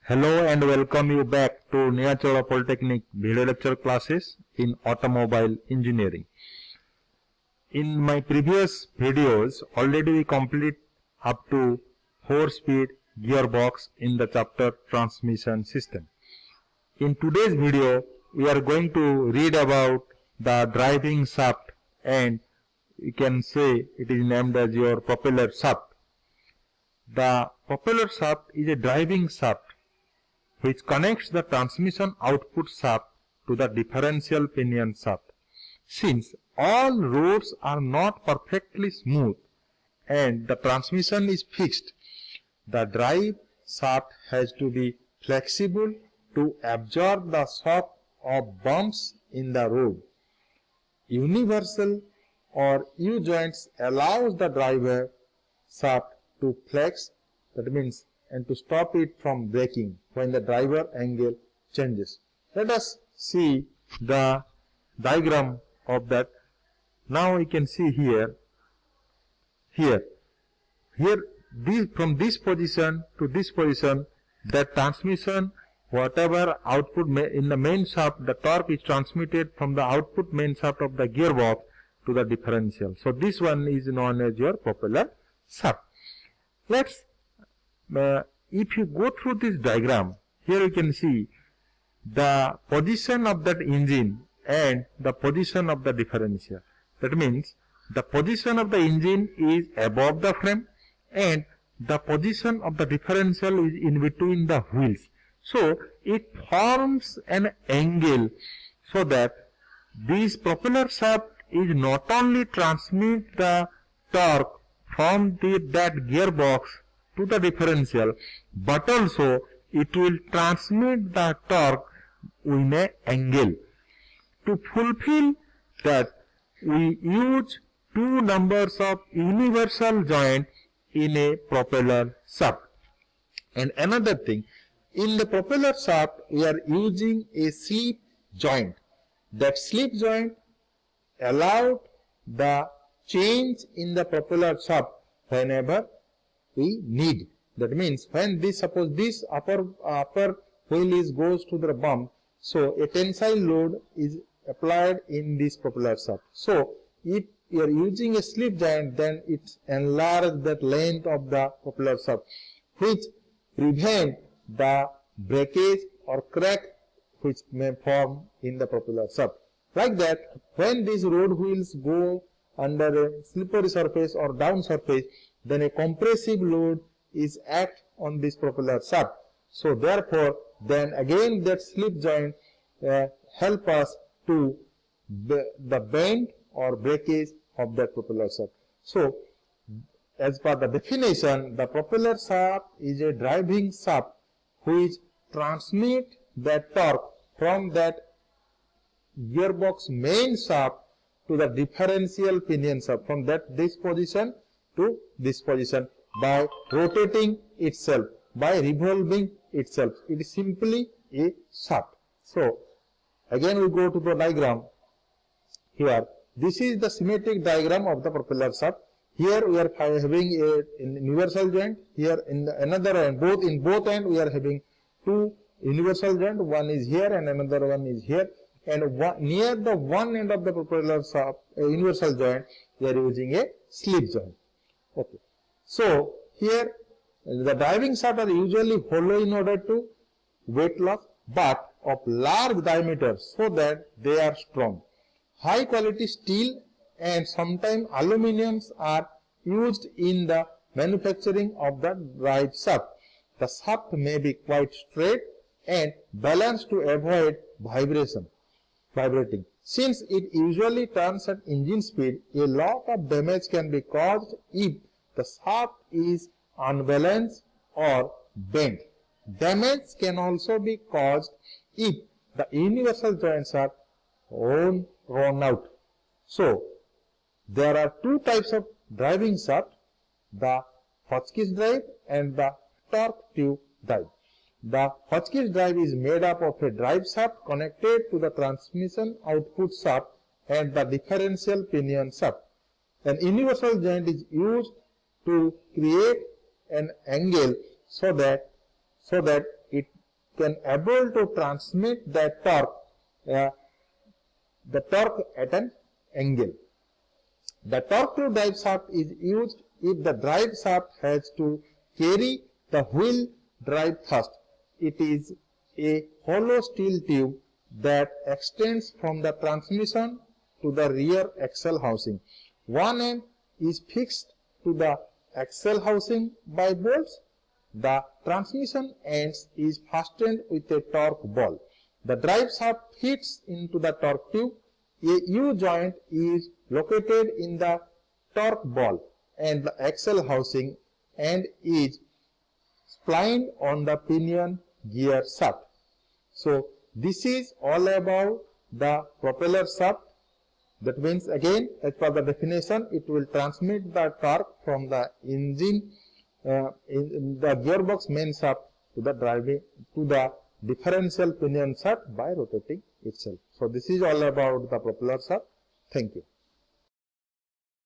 Hello and welcome you back to Neochola Polytechnic video lecture classes in automobile engineering. In my previous videos, already we complete up to 4-speed gearbox in the chapter transmission system. In today's video, we are going to read about the driving shaft, and you can say it is named as your propeller shaft. The propeller shaft is a driving shaft which connects the transmission output shaft to the differential pinion shaft. Since all roads are not perfectly smooth and the transmission is fixed, the drive shaft has to be flexible to absorb the shock of bumps in the road. Universal or U-joints allows the driver shaft to flex, that means, and to stop it from braking when the driver angle changes. Let us see the diagram of that. Now we can see here, from this position to this position, the transmission, whatever output in the main shaft, the torque is transmitted from the output main shaft of the gearbox to the differential. So this one is known as your propeller shaft. If you go through this diagram, here you can see the position of that engine and the position of the differential. That means the position of the engine is above the frame and the position of the differential is in between the wheels. So it forms an angle so that this propeller shaft is not only transmit the torque from that gearbox to the differential, but also it will transmit the torque in an angle. To fulfill that, we use two numbers of universal joint in a propeller shaft. And another thing, in the propeller shaft, we are using a slip joint. That slip joint allowed the change in the propeller shaft whenever we need. That means when this, suppose this upper wheel goes to the bump, so a tensile load is applied in this propeller shaft. So if you are using a slip joint, then it enlarges that length of the propeller shaft, which prevent the breakage or crack which may form in the propeller shaft. Like that, when these road wheels go under a slippery surface or down surface, then a compressive load is act on this propeller shaft. So therefore, then again that slip joint help us to the bend or breakage of that propeller shaft. So as per the definition, the propeller shaft is a driving shaft which transmit that torque from that gearbox main shaft to the differential pinion shaft, from this position to this position by rotating itself, by revolving itself. It is simply a shaft. So again we go to the diagram. Here, this is the symmetric diagram of the propeller shaft. Here we are having a universal joint. Here in the another end, in both ends we are having two universal joint. One is here and another one is here. And near the one end of the propeller shaft, universal joint, we are using a slip joint. Okay. So here the driving shaft are usually hollow in order to weight loss, but of large diameter so that they are strong. High quality steel and sometimes aluminiums are used in the manufacturing of the drive shaft. The shaft may be quite straight and balanced to avoid vibrating. Since it usually turns at engine speed, a lot of damage can be caused if the shaft is unbalanced or bent. Damage can also be caused if the universal joints are worn out. So there are two types of driving shaft, the Hotchkiss drive and the torque tube drive. The Hotchkiss drive is made up of a drive shaft connected to the transmission output shaft and the differential pinion shaft. An universal joint is used to create an angle so that it can able to transmit that torque, the torque at an angle. The torque to drive shaft is used if the drive shaft has to carry the wheel drive thrust. It is a hollow steel tube that extends from the transmission to the rear axle housing. One end is fixed to the axle housing by bolts. The transmission ends is fastened with a torque ball. The drive shaft fits into the torque tube. A U-joint is located in the torque ball and the axle housing and is splined on the pinion gear shaft. So this is all about the propeller shaft. That means, again, as per the definition, it will transmit the torque from the engine in the gearbox main shaft to the differential pinion shaft by rotating itself. So this is all about the propeller shaft. Thank you.